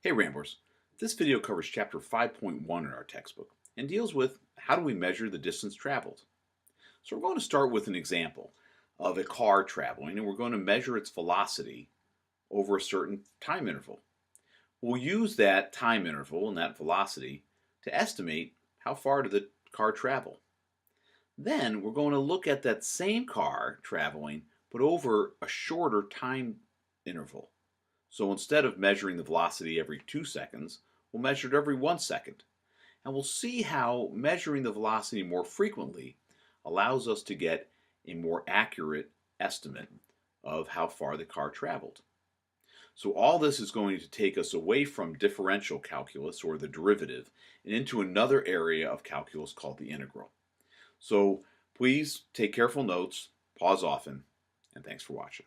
Hey Ramblers, this video covers chapter 5.1 in our textbook and deals with how do we measure the distance traveled. So we're going to start with an example of a car traveling and we're going to measure its velocity over a certain time interval. We'll use that time interval and that velocity to estimate how far did the car travel. Then we're going to look at that same car traveling but over a shorter time interval. So instead of measuring the velocity every 2 seconds, we'll measure it every 1 second. And we'll see how measuring the velocity more frequently allows us to get a more accurate estimate of how far the car traveled. So all this is going to take us away from differential calculus, or the derivative, and into another area of calculus called the integral. So please take careful notes, pause often, and thanks for watching.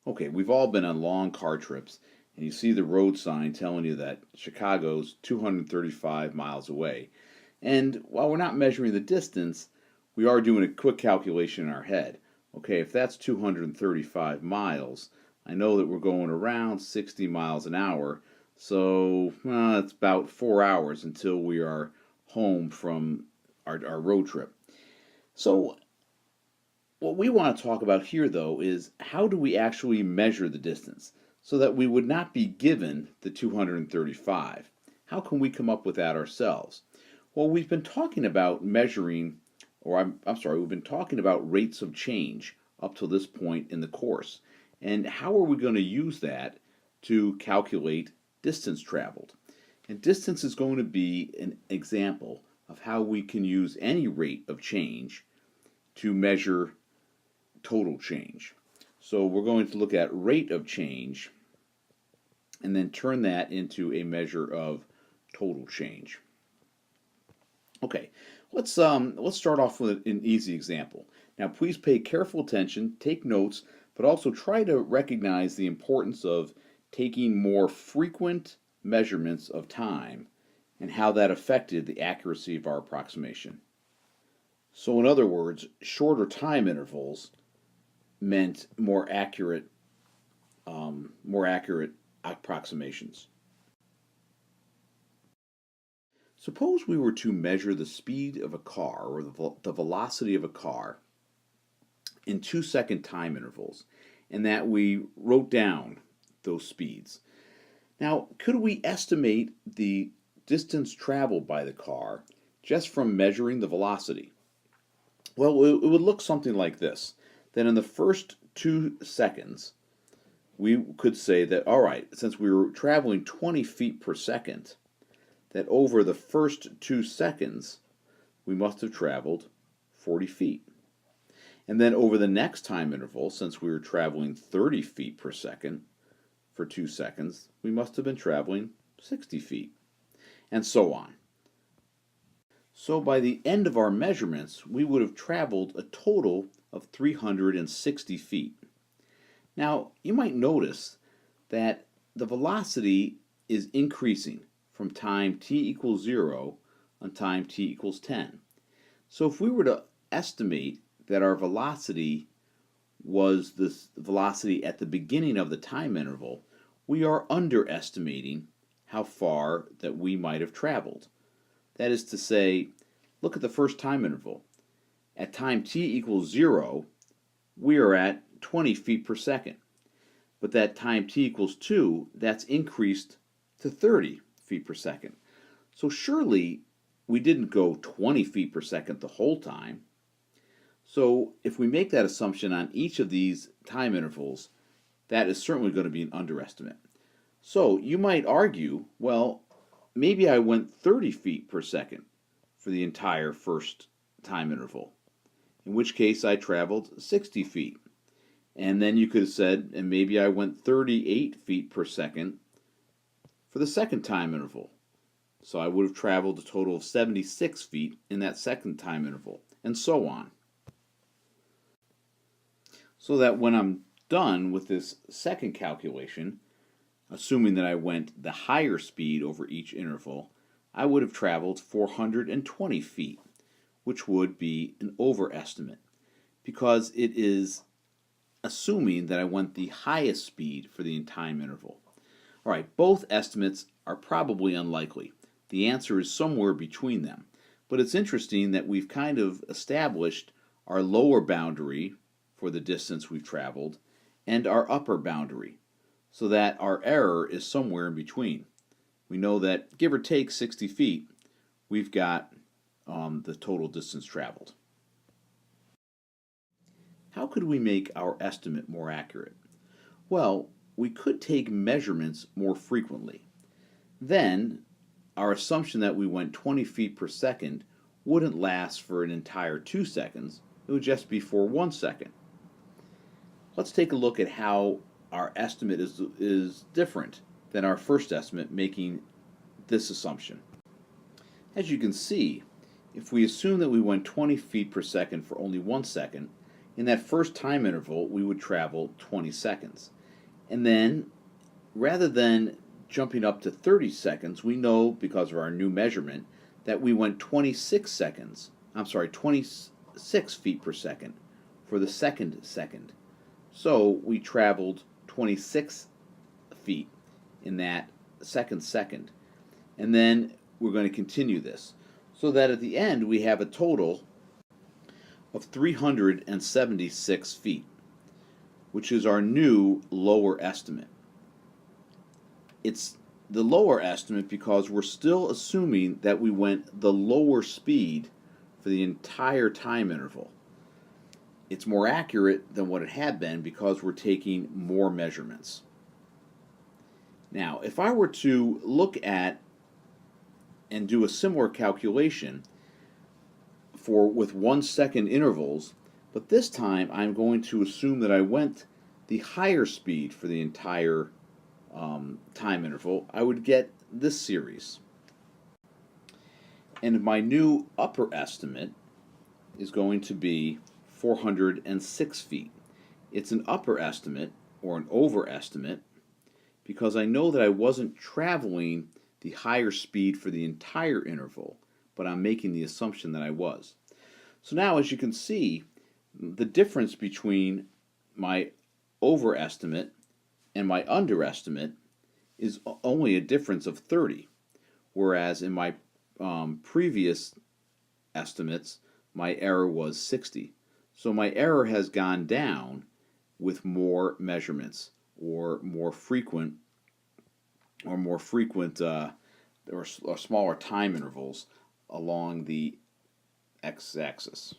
Okay, we've all been on long car trips, and you see the road sign telling you that Chicago's 235 miles away. And while we're not measuring the distance, we are doing a quick calculation in our head. Okay, if that's 235 miles, I know that we're going around 60 miles an hour, so it's about 4 hours until we are home from our road trip. So what we want to talk about here, though, is how do we actually measure the distance so that we would not be given the 235? How can we come up with that ourselves? Well, we've been talking about measuring, or I'm sorry, we've been talking about rates of change up to this point in the course. And how are we going to use that to calculate distance traveled? And distance is going to be an example of how we can use any rate of change to measure total change. So we're going to look at rate of change and then turn that into a measure of total change. Okay, let's start off with an easy example. Now please pay careful attention, take notes, but also try to recognize the importance of taking more frequent measurements of time and how that affected the accuracy of our approximation. So in other words, shorter time intervals meant more accurate approximations. Suppose we were to measure the speed of a car, or the velocity of a car, in 2-second time intervals, and that we wrote down those speeds. Now, could we estimate the distance traveled by the car just from measuring the velocity? Well, it would look something like this. Then in the first 2 seconds, we could say that, all right, since we were traveling 20 feet per second, that over the first 2 seconds, we must have traveled 40 feet. And then over the next time interval, since we were traveling 30 feet per second for 2 seconds, we must have been traveling 60 feet, and so on. So by the end of our measurements, we would have traveled a total of 360 feet. Now, you might notice that the velocity is increasing from time t equals 0 on time t equals 10. So if we were to estimate that our velocity was the velocity at the beginning of the time interval, we are underestimating how far that we might have traveled. That is to say, look at the first time interval. At time t equals 0, we are at 20 feet per second. But that time t equals 2, that's increased to 30 feet per second. So surely we didn't go 20 feet per second the whole time. So if we make that assumption on each of these time intervals, that is certainly going to be an underestimate. So you might argue, well, maybe I went 30 feet per second for the entire first time interval, in which case I traveled 60 feet. And then you could have said, and maybe I went 38 feet per second for the second time interval. So I would have traveled a total of 76 feet in that second time interval, and so on. So that when I'm done with this second calculation, assuming that I went the higher speed over each interval, I would have traveled 420 feet, which would be an overestimate, because it is assuming that I went the highest speed for the time interval. All right, both estimates are probably unlikely. The answer is somewhere between them. But it's interesting that we've kind of established our lower boundary for the distance we've traveled and our upper boundary, so that our error is somewhere in between. We know that, give or take 60 feet, we've got the total distance traveled. How could we make our estimate more accurate? Well, we could take measurements more frequently. Then, our assumption that we went 20 feet per second wouldn't last for an entire 2 seconds. It would just be for 1 second. Let's take a look at how our estimate is different than our first estimate, making this assumption. As you can see, if we assume that we went 20 feet per second for only 1 second, in that first time interval we would travel 20 seconds. And then, rather than jumping up to 30 seconds, we know, because of our new measurement, that we went 26 feet per second for the second second. So we traveled 26 feet in that second. And then we're going to continue this, so that at the end we have a total of 376 feet, which is our new lower estimate. It's the lower estimate because we're still assuming that we went the lower speed for the entire time interval. It's more accurate than what it had been because we're taking more measurements. Now, if I were to look at and do a similar calculation with 1 second intervals, but this time I'm going to assume that I went the higher speed for the entire time interval, I would get this series. And my new upper estimate is going to be 406 feet. It's an upper estimate or an overestimate because I know that I wasn't traveling the higher speed for the entire interval, but I'm making the assumption that I was. So now, as you can see, the difference between my overestimate and my underestimate is only a difference of 30, whereas in my previous estimates, my error was 60. So my error has gone down with more measurements or smaller time intervals along the x-axis.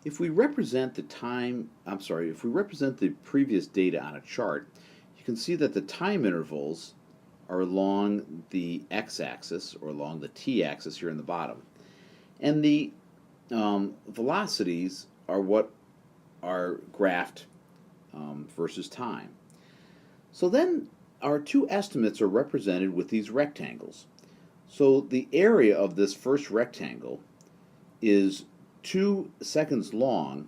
If we represent the previous data on a chart, you can see that the time intervals are along the x-axis or along the t-axis here in the bottom, and the velocities are what are graphed versus time. So then our two estimates are represented with these rectangles. So the area of this first rectangle is 2 seconds long,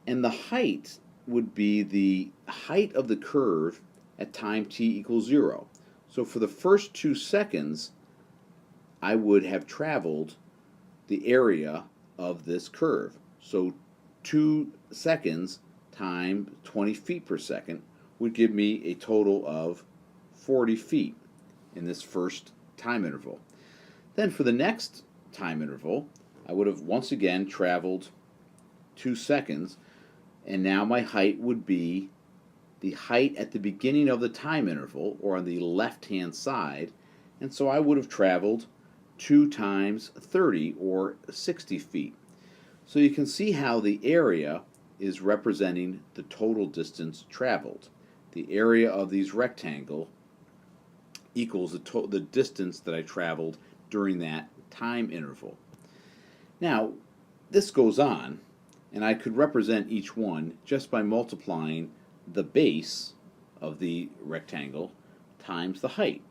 and the height would be the height of the curve at time t equals 0. So for the first 2 seconds, I would have traveled the area of this curve. So 2 seconds times 20 feet per second would give me a total of 40 feet in this first time interval. Then for the next time interval, I would have once again traveled 2 seconds, and now my height would be the height at the beginning of the time interval, or on the left-hand side, and so I would have traveled 2 times 30, or 60 feet. So you can see how the area is representing the total distance traveled. The area of these rectangles equals the distance that I traveled during that time interval. Now, this goes on, and I could represent each one just by multiplying the base of the rectangle times the height.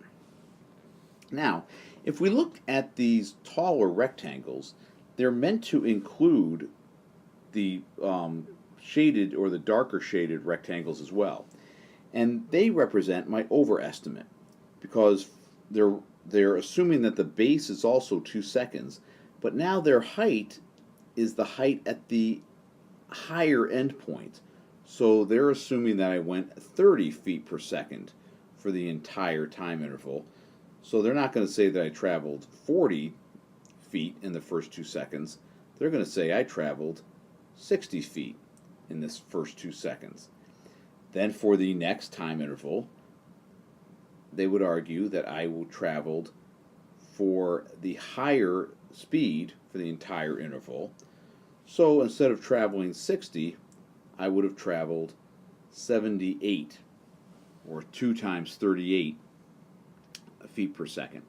Now, if we look at these taller rectangles, they're meant to include the shaded or the darker shaded rectangles as well. And they represent my overestimate because they're assuming that the base is also 2 seconds, but now their height is the height at the higher end point. So they're assuming that I went 30 feet per second for the entire time interval. So they're not going to say that I traveled 40 feet in the first 2 seconds. They're going to say I traveled 60 feet in this first 2 seconds. Then for the next time interval, they would argue that I traveled for the higher speed for the entire interval. So instead of traveling 60, I would have traveled 78, or 2 times 38 feet per second.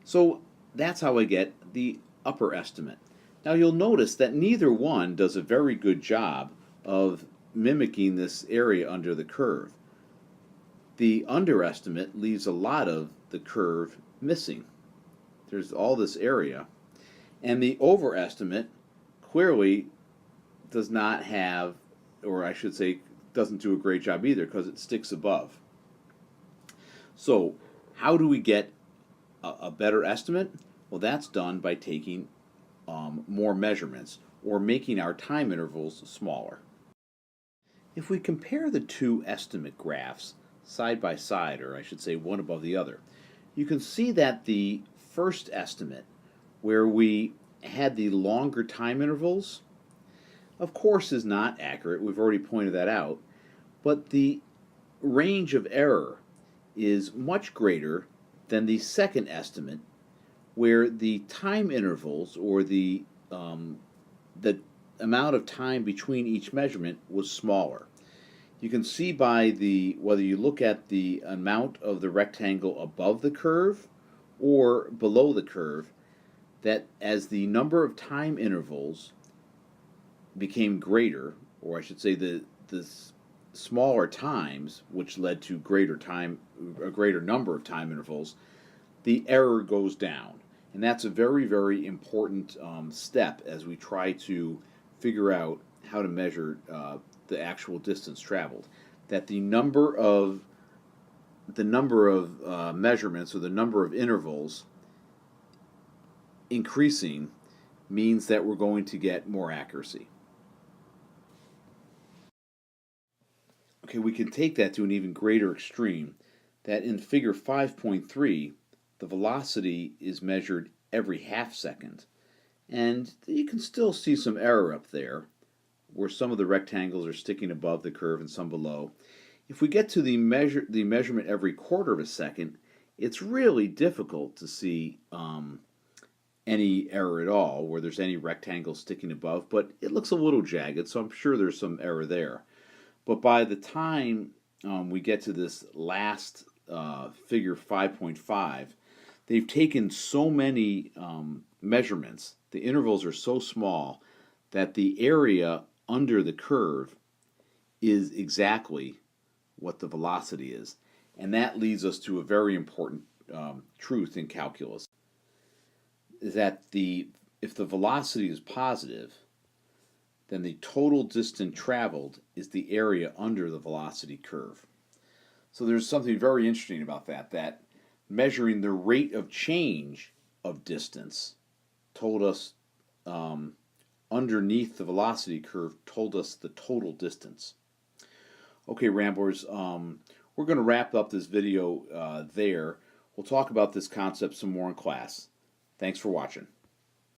So that's how I get the upper estimate. Now you'll notice that neither one does a very good job of mimicking this area under the curve. The underestimate leaves a lot of the curve missing. There's all this area. And the overestimate clearly does not have, or I should say, doesn't do a great job either because it sticks above. So how do we get a better estimate? Well, that's done by taking more measurements or making our time intervals smaller. If we compare the two estimate graphs side by side, or I should say one above the other, you can see that the first estimate, where we had the longer time intervals, of course is not accurate. We've already pointed that out. But the range of error is much greater than the second estimate, where the time intervals, or the amount of time between each measurement, was smaller. You can see by whether you look at the amount of the rectangle above the curve or below the curve, that as the number of time intervals became greater, or I should say the smaller times, which led to a greater number of time intervals, the error goes down. And that's a very, very important step as we try to figure out how to measure the actual distance traveled. That the number of measurements, or the number of intervals, increasing means that we're going to get more accuracy. Okay, we can take that to an even greater extreme, that in figure 5.3, the velocity is measured every half second. And you can still see some error up there, where some of the rectangles are sticking above the curve and some below. If we get to the measurement every quarter of a second, it's really difficult to see any error at all, where there's any rectangle sticking above, but it looks a little jagged, so I'm sure there's some error there. But by the time we get to this last figure 5.5, they've taken so many measurements, the intervals are so small, that the area under the curve is exactly what the velocity is. And that leads us to a very important truth in calculus, is that if the velocity is positive, then the total distance traveled is the area under the velocity curve. So there's something very interesting about that measuring the rate of change of distance told us, underneath the velocity curve, told us the total distance. Okay, Ramblers, we're going to wrap up this video there. We'll talk about this concept some more in class. Thanks for watching.